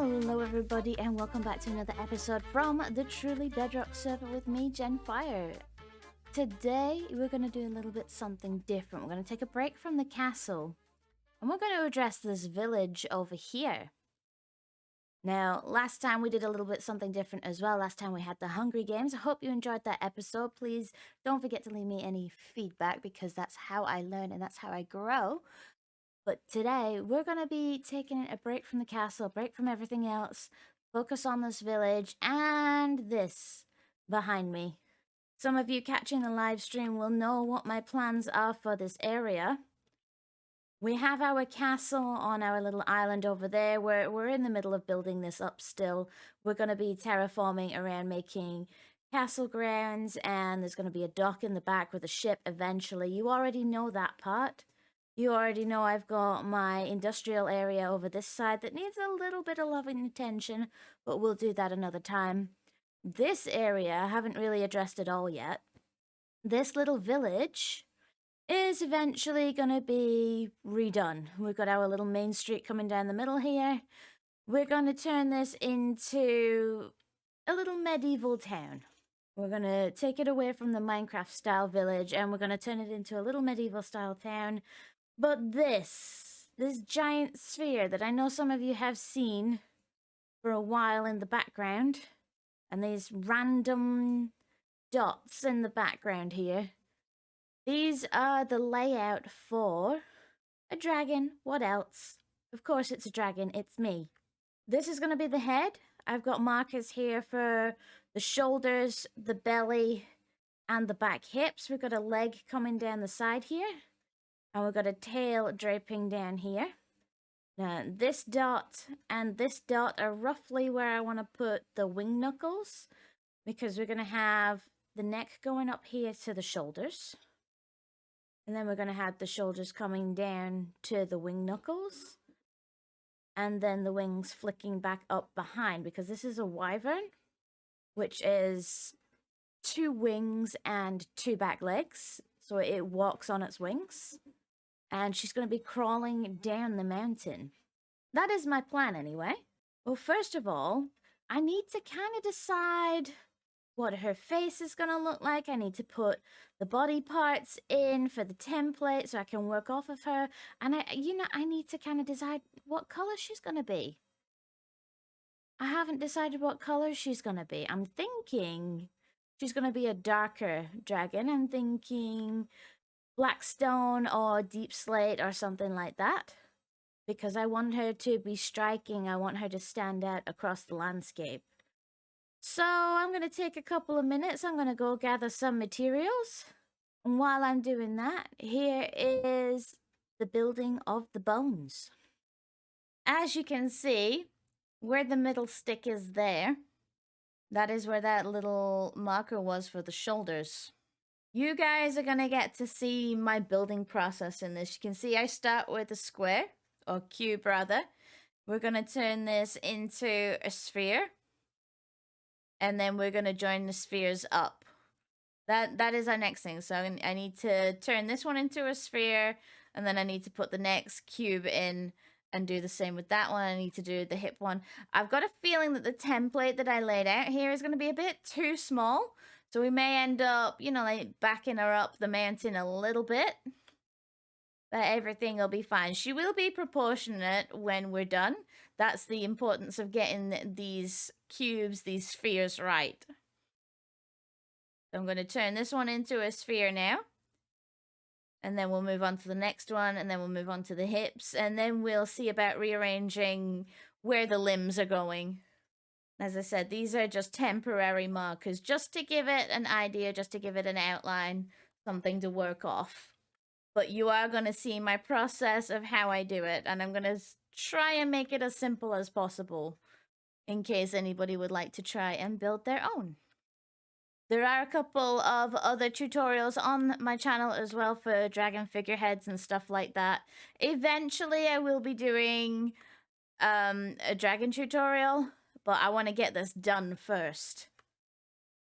Hello everybody and welcome back to another episode from the truly Bedrock server with me, Jenfire. Today we're going to do a little bit something different. We're going to take a break from the castle and we're going to address this village over here. Now, last time we did a little bit something different as well. Last time we had the Hungry Games. I hope you enjoyed that episode. Please don't forget to leave me any feedback because that's how I learn and that's how I grow. But today, we're going to be taking a break from the castle, a break from everything else, focus on this village and this behind me. Some of you catching the live stream will know what my plans are for this area. We have our castle on our little island over there. We're in the middle of building this up still. We're going to be terraforming around making castle grounds, and there's going to be a dock in the back with a ship eventually. You already know that part. You already know I've got my industrial area over this side that needs a little bit of loving attention, but we'll do that another time. This area, I haven't really addressed at all yet. This little village is eventually going to be redone. We've got our little main street coming down the middle here. We're going to turn this into a little medieval town. We're going to take it away from the Minecraft style village and we're going to turn it into a little medieval style town. But this giant sphere that I know some of you have seen for a while in the background, and these random dots in the background here, these are the layout for a dragon. What else? Of course it's a dragon, it's me. This is going to be the head. I've got markers here for the shoulders, the belly, and the back hips. We've got a leg coming down the side here. And we've got a tail draping down here. Now, this dot and this dot are roughly where I want to put the wing knuckles, because we're going to have the neck going up here to the shoulders. And then we're going to have the shoulders coming down to the wing knuckles. And then the wings flicking back up behind, because this is a wyvern, which is 2 wings and 2 back legs. So it walks on its wings. And she's going to be crawling down the mountain. That is my plan anyway. Well, first of all, I need to kind of decide what her face is going to look like. I need to put the body parts in for the template so I can work off of her. And I need to kind of decide what color she's going to be. I haven't decided what color she's going to be. I'm thinking she's going to be a darker dragon. I'm thinking black stone or deep slate or something like that, because I want her to be striking. I want her to stand out across the landscape. So I'm going to take a couple of minutes. I'm going to go gather some materials. And while I'm doing that, here is the building of the bones. As you can see, where the middle stick is there, that is where that little marker was for the shoulders. You guys are going to get to see my building process in this. You can see I start with a square, or cube rather. We're going to turn this into a sphere. And then we're going to join the spheres up. That is our next thing. So I need to turn this one into a sphere. And then I need to put the next cube in and do the same with that one. I need to do the hip one. I've got a feeling that the template that I laid out here is going to be a bit too small. So we may end up, like backing her up the mountain a little bit. But everything will be fine. She will be proportionate when we're done. That's the importance of getting these cubes, these spheres right. So I'm going to turn this one into a sphere now. And then we'll move on to the next one. And then we'll move on to the hips. And then we'll see about rearranging where the limbs are going. As I said, these are just temporary markers, just to give it an idea, just to give it an outline, something to work off. But you are going to see my process of how I do it, and I'm going to try and make it as simple as possible, in case anybody would like to try and build their own. There are a couple of other tutorials on my channel as well for dragon figureheads and stuff like that. Eventually, I will be doing a dragon tutorial. But I want to get this done first.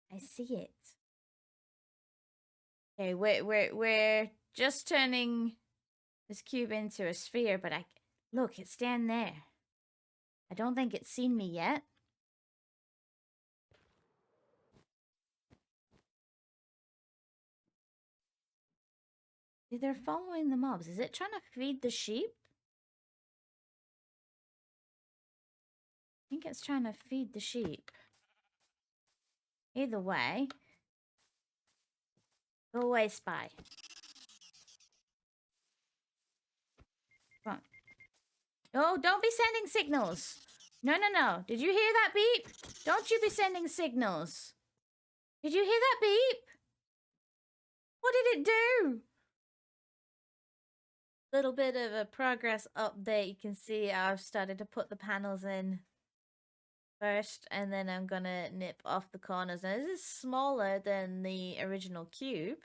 I see it. Okay, we're just turning this cube into a sphere, but look, it's down there. I don't think it's seen me yet. See, they're following the mobs. Is it trying to feed the sheep? I think it's trying to feed the sheep. Either way. Go away, spy. Come on. Oh, don't be sending signals. No, no, no. Did you hear that beep? Don't you be sending signals. Did you hear that beep? What did it do? Little bit of a progress update. You can see I've started to put the panels in first, and then I'm gonna nip off the corners. Now, this is smaller than the original cube.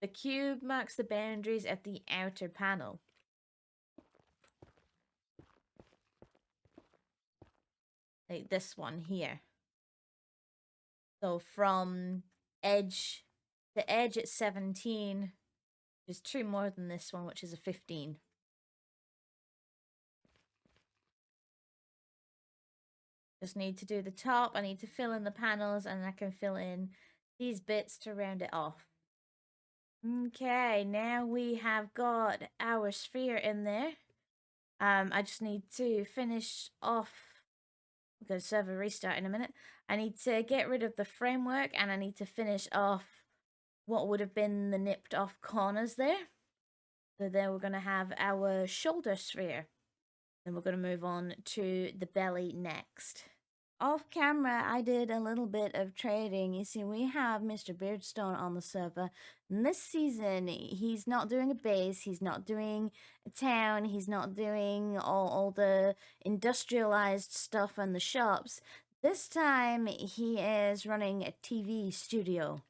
The cube marks the boundaries at the outer panel. Like this one here. So from edge to edge, it's 17. There's 2 more than this one, which is a 15. Just need to do the top. I need to fill in the panels, and I can fill in these bits to round it off. Okay, now we have got our sphere in there. I just need to finish off. I'm going to server restart in a minute. I need to get rid of the framework, and I need to finish off what would have been the nipped off corners there. So then we're going to have our shoulder sphere. Then we're going to move on to the belly next. Off camera, I did a little bit of trading. You see, we have Mr. Beardstone on the server. And this season, he's not doing a base, he's not doing a town, he's not doing all the industrialized stuff and the shops. This time, he is running a TV studio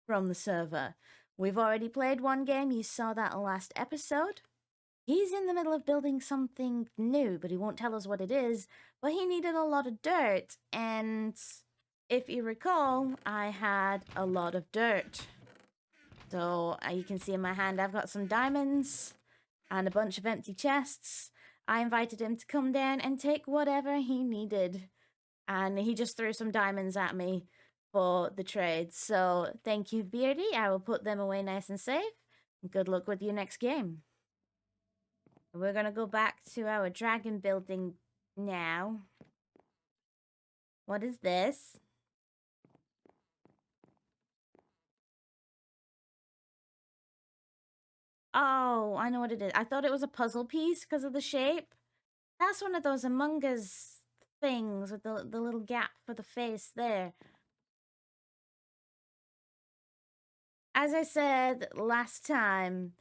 from the server. We've already played one game, you saw that last episode. He's in the middle of building something new, but he won't tell us what it is. But he needed a lot of dirt, and if you recall, I had a lot of dirt. So you can see in my hand I've got some diamonds and a bunch of empty chests. I invited him to come down and take whatever he needed, and he just threw some diamonds at me for the trade. So thank you, Beardy. I will put them away nice and safe. Good luck with your next game. We're gonna go back to our dragon building now. What is this? Oh, I know what it is. I thought it was a puzzle piece because of the shape. That's one of those Among Us things with the little gap for the face there. As I said last time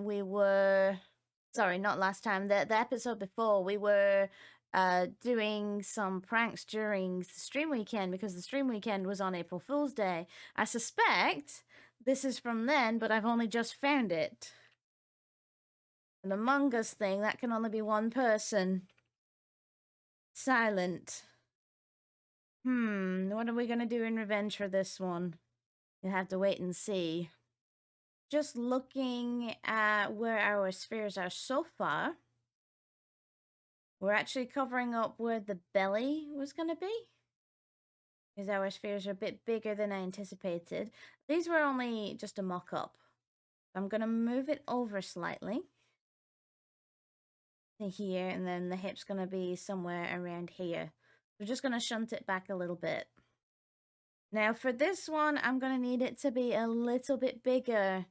we were... Sorry, not last time. The episode before, we were doing some pranks during the stream weekend because the stream weekend was on April Fool's Day. I suspect this is from then, but I've only just found it. An Among Us thing, that can only be one person. Silent. What are we gonna do in revenge for this one? You'll have to wait and see. Just looking at where our spheres are so far, we're actually covering up where the belly was going to be, because our spheres are a bit bigger than I anticipated. These were only just a mock-up. I'm going to move it over slightly to here, and then the hip's going to be somewhere around here. We're just going to shunt it back a little bit. Now for this one, I'm going to need it to be a little bit bigger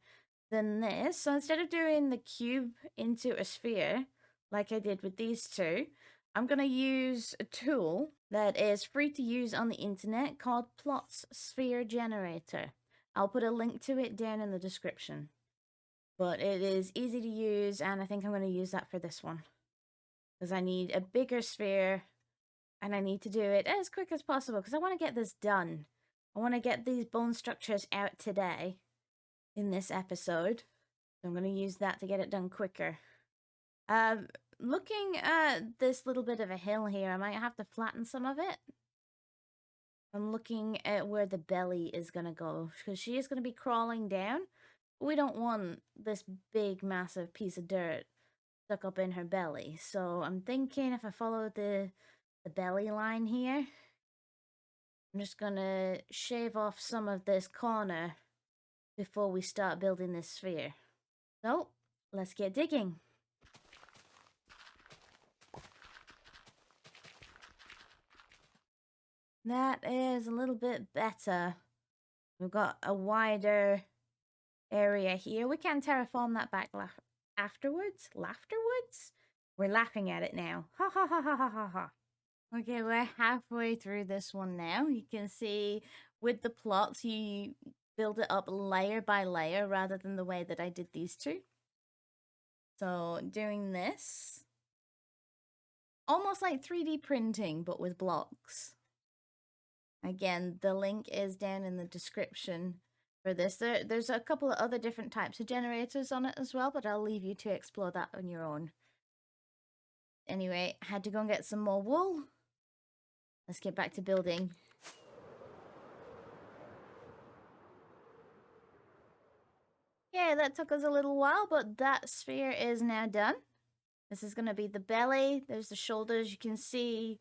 than this. So instead of doing the cube into a sphere, like I did with these two, I'm going to use a tool that is free to use on the internet called Plot's Sphere Generator. I'll put a link to it down in the description. But it is easy to use, and I think I'm going to use that for this one. Because I need a bigger sphere, and I need to do it as quick as possible, because I want to get this done. I want to get these bone structures out today in this episode. So I'm going to use that to get it done quicker. Looking at this little bit of a hill here, I might have to flatten some of it. I'm looking at where the belly is going to go, because she is going to be crawling down. We don't want this big, massive piece of dirt. stuck up in her belly. So I'm thinking if I follow the belly line here, I'm just gonna shave off some of this corner before we start building this sphere. So let's get digging. That is a little bit better. We've got a wider area here. We can terraform that back afterwards. Laughterwards? We're laughing at it now. Ha ha ha ha ha ha ha. Okay, we're halfway through this one now. You can see with the plots, you build it up layer by layer rather than the way that I did these two. So doing this, almost like 3D printing, but with blocks. Again, the link is down in the description for this. There's a couple of other different types of generators on it as well, but I'll leave you to explore that on your own. Anyway, I had to go and get some more wool. Let's get back to building. Yeah, that took us a little while, but that sphere is now done. This is going to be the belly. There's the shoulders. You can see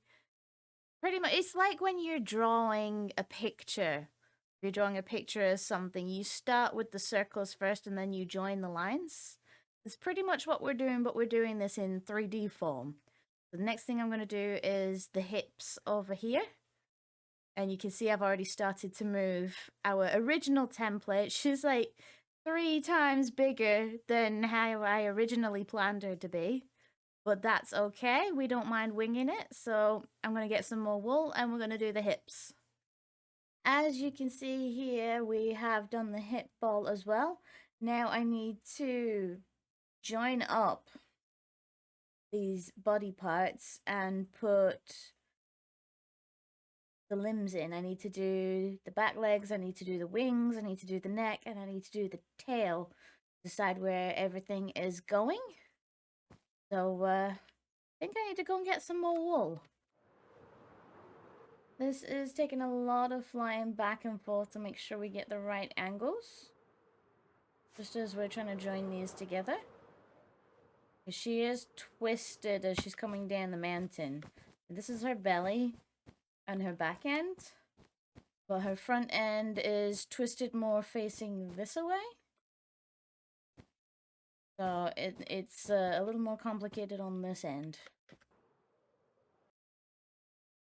pretty much, it's like when you're drawing a picture. If you're drawing a picture of something, you start with the circles first and then you join the lines. It's pretty much what we're doing, but we're doing this in 3D form. The next thing I'm going to do is the hips over here. And you can see I've already started to move our original template. She's like 3 times bigger than how I originally planned her to be. But that's okay. We don't mind winging it. So I'm going to get some more wool and we're going to do the hips. As you can see here, we have done the hip ball as well. Now I need to join up these body parts and put the limbs in. I need to do the back legs, I need to do the wings, I need to do the neck, and I need to do the tail. Decide where everything is going. So, I think I need to go and get some more wool. This is taking a lot of flying back and forth to make sure we get the right angles. Just as we're trying to join these together. She is twisted as she's coming down the mountain. This is her belly and her back end. But her front end is twisted more facing this way. So it's a little more complicated on this end.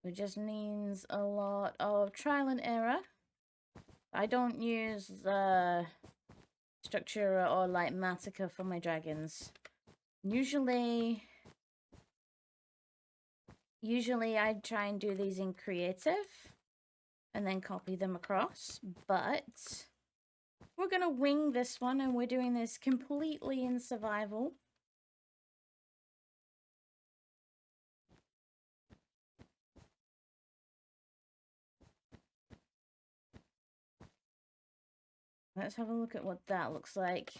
It just means a lot of trial and error. I don't use structure or like Matica for my dragons. Usually I try and do these in creative and then copy them across, but we're gonna wing this one and we're doing this completely in survival. Let's have a look at what that looks like.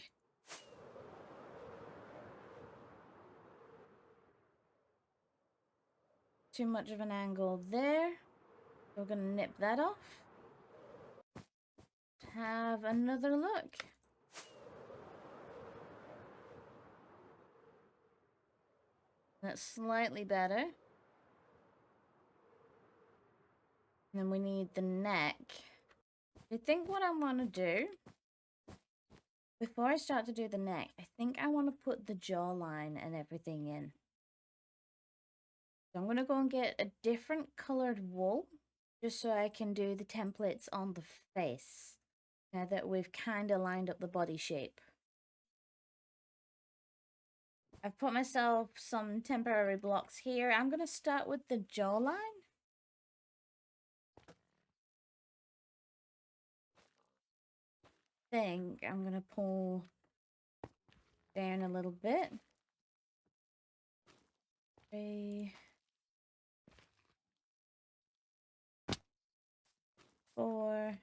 Too much of an angle there. We're gonna nip that off. Have another look. That's slightly better. And then we need the neck. I think what I want to do, before I start to do the neck, I think I want to put the jawline and everything in. So I'm going to go and get a different colored wool, just so I can do the templates on the face, now that we've kind of lined up the body shape. I've put myself some temporary blocks here. I'm going to start with the jawline. Think I'm going to pull down a little bit. 3, 4.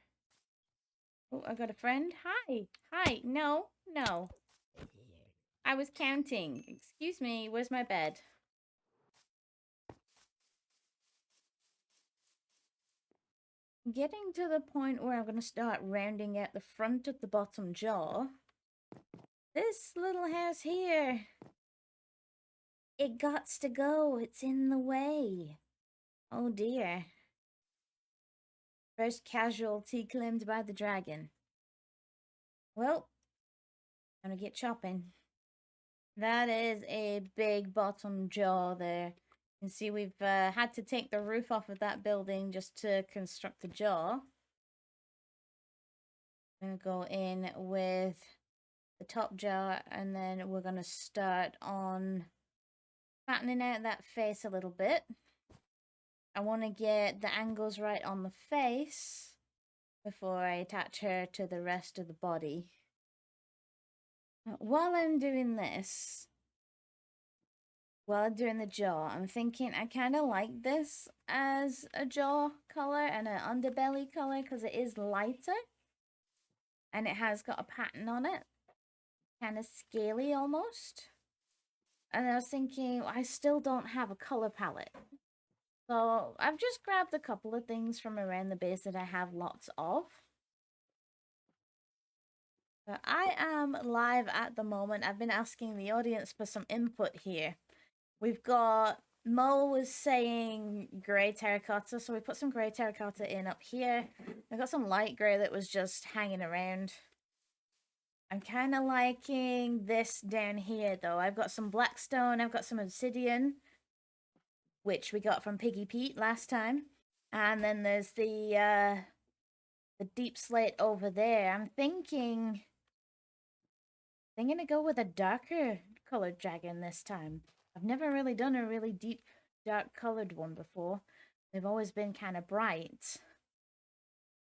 Oh, I got a friend. Hi. Hi. No. No. I was counting. Excuse me. Where's my bed? Getting to the point where I'm going to start rounding out the front of the bottom jaw. This little house here It gots to go. It's in the way. Oh dear. First casualty claimed by the dragon. Well, I'm gonna get chopping. That is a big bottom jaw there. You can see we've had to take the roof off of that building just to construct the jaw. I'm gonna go in with the top jaw, and then we're gonna start on fattening out that face a little bit. I want to get the angles right on the face before I attach her to the rest of the body. While I'm doing this, while I'm doing the jaw, I'm thinking I kind of like this as a jaw color and an underbelly color because it is lighter and it has got a pattern on it, kind of scaly almost. And I was thinking, I still don't have a color palette. So I've just grabbed a couple of things from around the base that I have lots of. I am live at the moment. I've been asking the audience for some input here. We've got Mo was saying grey terracotta, so we put some grey terracotta in up here. I got some light grey that was just hanging around. I'm kind of liking this down here though. I've got some blackstone, I've got some obsidian, which we got from Piggy Pete last time. And then there's the deep slate over there. I'm thinking I'm gonna go with a darker colored dragon this time. I've never really done a really deep, dark colored one before. They've always been kind of bright.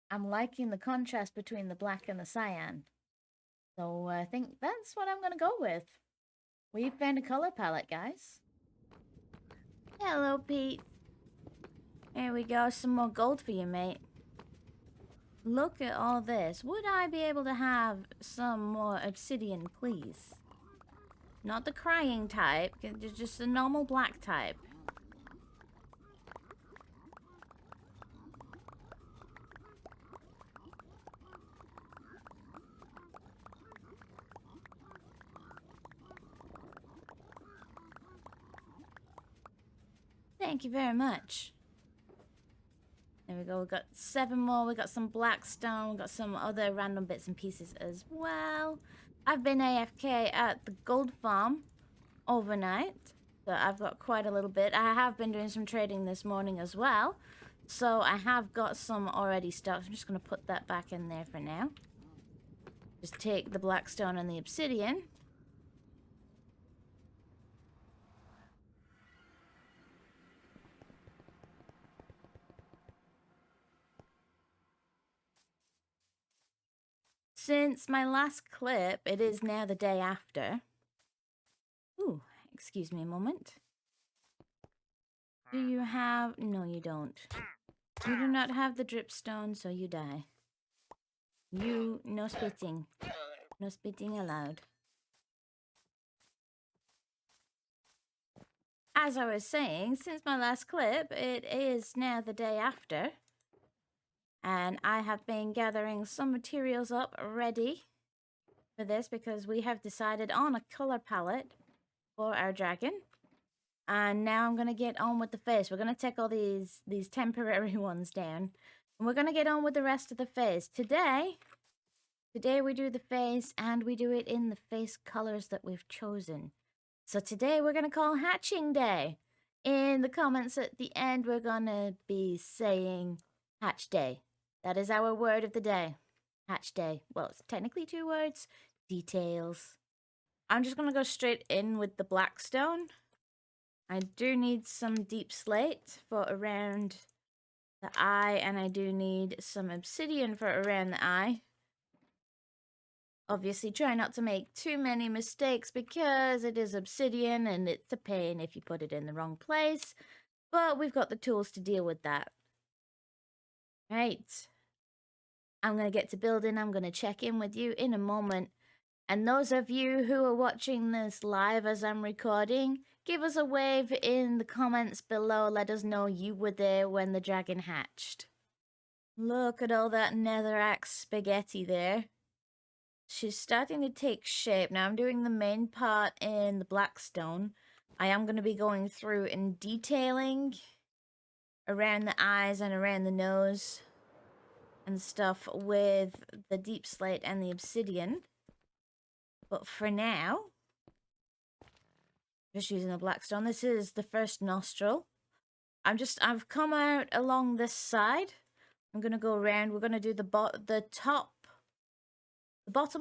I'm liking the contrast between the black and the cyan. So I think that's what I'm gonna go with. We've found a color palette, guys. Hello, Pete. Here we go, some more gold for you, mate. Look at all this. Would I be able to have some more obsidian, please? Not the crying type, just the normal black type. Thank you very much. There we go, we got 7 more, we got some blackstone, we got some other random bits and pieces as well. I've been AFK at the gold farm overnight, so I've got quite a little bit. I have been doing some trading this morning as well, so I have got some already stocked. I'm just going to put that back in there for now. Just take the blackstone and the obsidian. Since my last clip, it is now the day after. Ooh, excuse me a moment. Do you have... No, you don't. You do not have the dripstone, so you die. You... No spitting. No spitting allowed. As I was saying, since my last clip, it is now the day after. And I have been gathering some materials up ready for this because we have decided on a color palette for our dragon. And now I'm going to get on with the face. We're going to take all these temporary ones down. And we're going to get on with the rest of the face. Today we do the face and we do it in the face colors that we've chosen. So today we're going to call Hatching Day. In the comments at the end, we're going to be saying Hatch Day. That is our word of the day. Hatch Day. Well, it's technically 2 words. Details. I'm just going to go straight in with the blackstone. I do need some deep slate for around the eye, and I do need some obsidian for around the eye. Obviously, try not to make too many mistakes because it is obsidian and it's a pain if you put it in the wrong place. But we've got the tools to deal with that. Right. I'm going to get to building. I'm going to check in with you in a moment. And those of you who are watching this live as I'm recording, give us a wave in the comments below. Let us know you were there when the dragon hatched. Look at all that netherrack spaghetti there. She's starting to take shape. Now I'm doing the main part in the blackstone. I am going to be going through and detailing around the eyes and around the nose and stuff with the deep slate and the obsidian. But for now, just using a black stone. This is the first nostril. I've come out along this side. I'm gonna go around. We're gonna do the bottom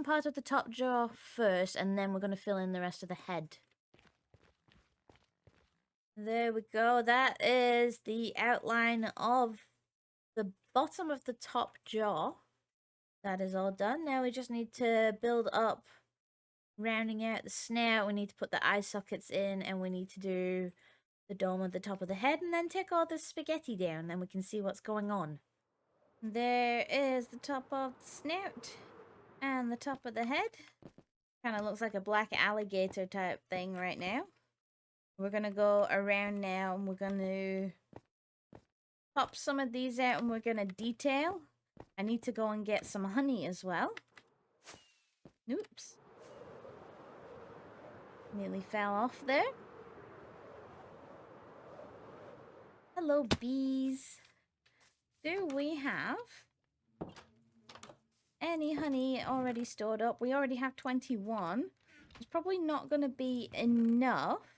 part of the top jaw first, and then we're gonna fill in the rest of the head. There we go. That is the outline of the bottom of the top jaw. That is all done. Now we just need to build up, rounding out the snout. We need to put the eye sockets in, and we need to do the dome at the top of the head, and then take all the spaghetti down, and we can see what's going on. There is the top of the snout and the top of the head. Kind of looks like a black alligator type thing right now. We're gonna go around now, and we're gonna pop some of these out, and we're gonna detail. I need to go and get some honey as well. Oops. Nearly fell off there. Hello, bees. Do we have any honey already stored up? We already have 21. It's probably not going to be enough,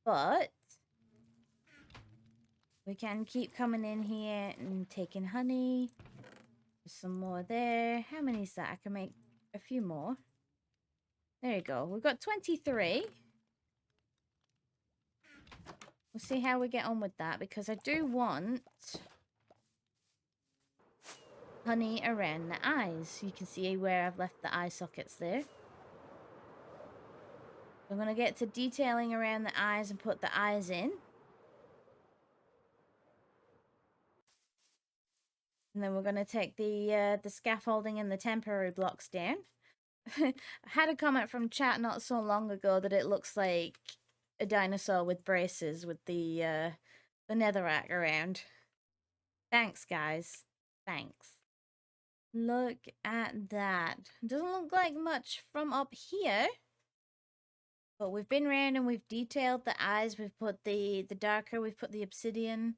but we can keep coming in here and taking honey. There's some more there. How many is that? I can make a few more. There you go. We've got 23. We'll see how we get on with that, because I do want honey around the eyes. You can see where I've left the eye sockets there. I'm going to get to detailing around the eyes and put the eyes in. And then we're going to take the scaffolding and the temporary blocks down. I had a comment from chat not so long ago that it looks like a dinosaur with braces with the netherrack around. Thanks, guys. Thanks. Look at that. Doesn't look like much from up here. But we've been around and we've detailed the eyes. We've put the darker, we've put the obsidian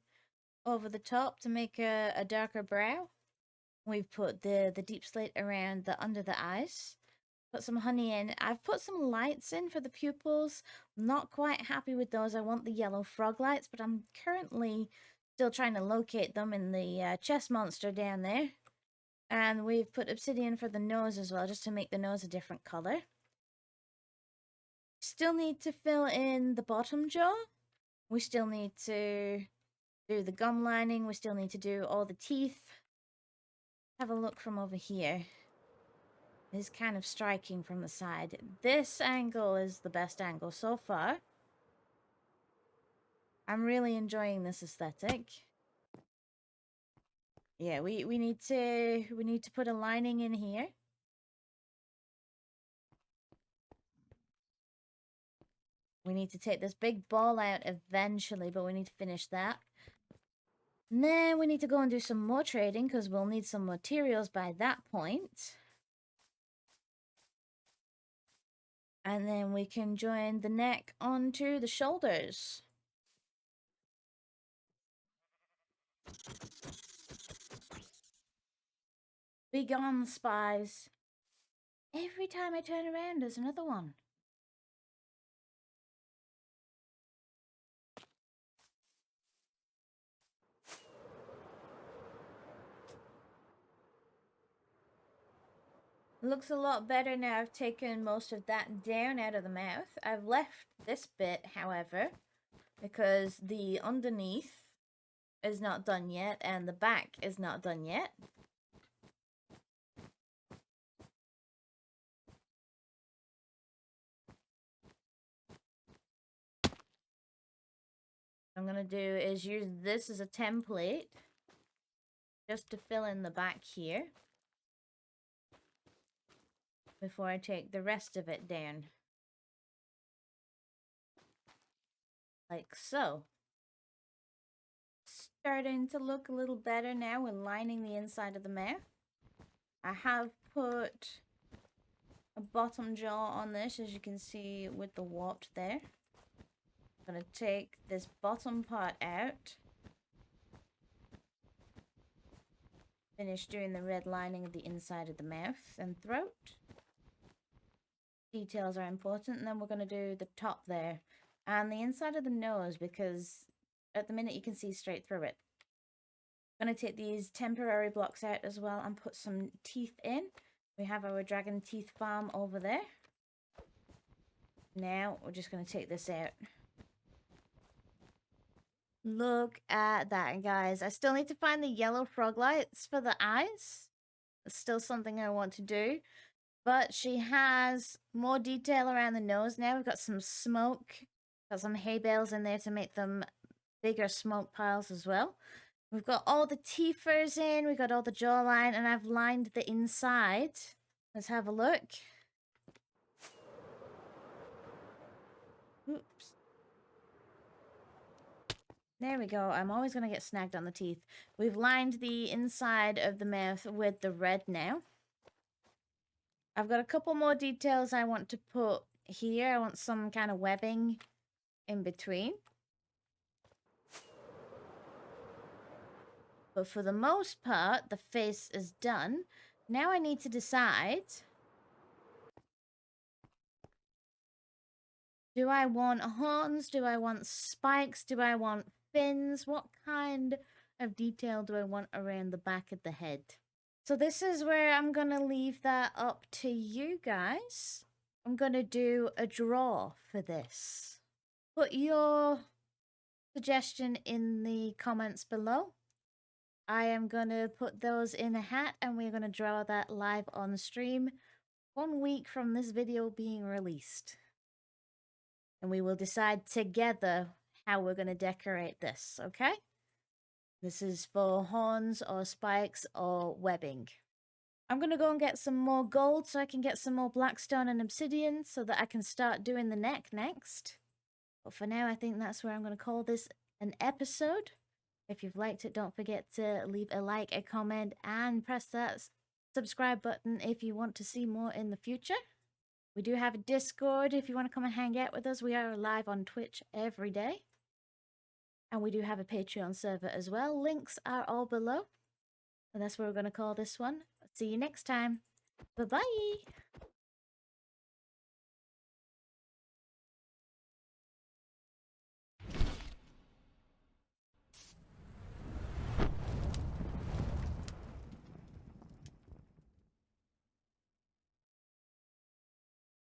over the top to make a darker brow. We've put the deep slate around the under the eyes. Put some honey in. I've put some lights in for the pupils. I'm not quite happy with those. I want the yellow frog lights, but I'm currently still trying to locate them in the chest monster down there. And we've put obsidian for the nose as well, just to make the nose a different color. Still need to fill in the bottom jaw. We still need to do the gum lining. We still need to do all the teeth. Have a look from over here. It's kind of striking from the side. This angle is the best angle so far. I'm really enjoying this aesthetic. Yeah, we need to put a lining in here. We need to take this big ball out eventually, but we need to finish that. And then we need to go and do some more trading, because we'll need some materials by that point. And then we can join the neck onto the shoulders. Be gone, spies. Every time I turn around, there's another one. Looks a lot better now. I've taken most of that down out of the mouth. I've left this bit, however, because the underneath is not done yet and the back is not done yet. What I'm going to do is use this as a template just to fill in the back here before I take the rest of it down. Like so. Starting to look a little better now when lining the inside of the mouth. I have put a bottom jaw on this, as you can see with the warp there. I'm going to take this bottom part out. Finish doing the red lining of the inside of the mouth and throat. Details are important. And then we're going to do the top there. And the inside of the nose, because at the minute you can see straight through it. I'm going to take these temporary blocks out as well and put some teeth in. We have our dragon teeth farm over there. Now we're just going to take this out. Look at that, guys. I still need to find the yellow frog lights for the eyes. It's still something I want to do. But she has more detail around the nose now. We've got some smoke. Got some hay bales in there to make them bigger smoke piles as well. We've got all the teeth furs in. We've got all the jawline. And I've lined the inside. Let's have a look. Oops. There we go. I'm always going to get snagged on the teeth. We've lined the inside of the mouth with the red now. I've got a couple more details I want to put here. I want some kind of webbing in between. But for the most part, the face is done. Now I need to decide... Do I want horns? Do I want spikes? Do I want fins? What kind of detail do I want around the back of the head? So this is where I'm going to leave that up to you guys. I'm going to do a draw for this. Put your suggestion in the comments below. I am going to put those in a hat and we're going to draw that live on stream 1 week from this video being released. And we will decide together how we're going to decorate this, okay? This is for horns or spikes or webbing. I'm going to go and get some more gold so I can get some more blackstone and obsidian so that I can start doing the neck next. But for now, I think that's where I'm going to call this an episode. If you've liked it, don't forget to leave a like, a comment, and press that subscribe button if you want to see more in the future. We do have a Discord if you want to come and hang out with us. We are live on Twitch every day. And we do have a Patreon server as well. Links are all below. And that's where we're going to call this one. See you next time. Bye-bye.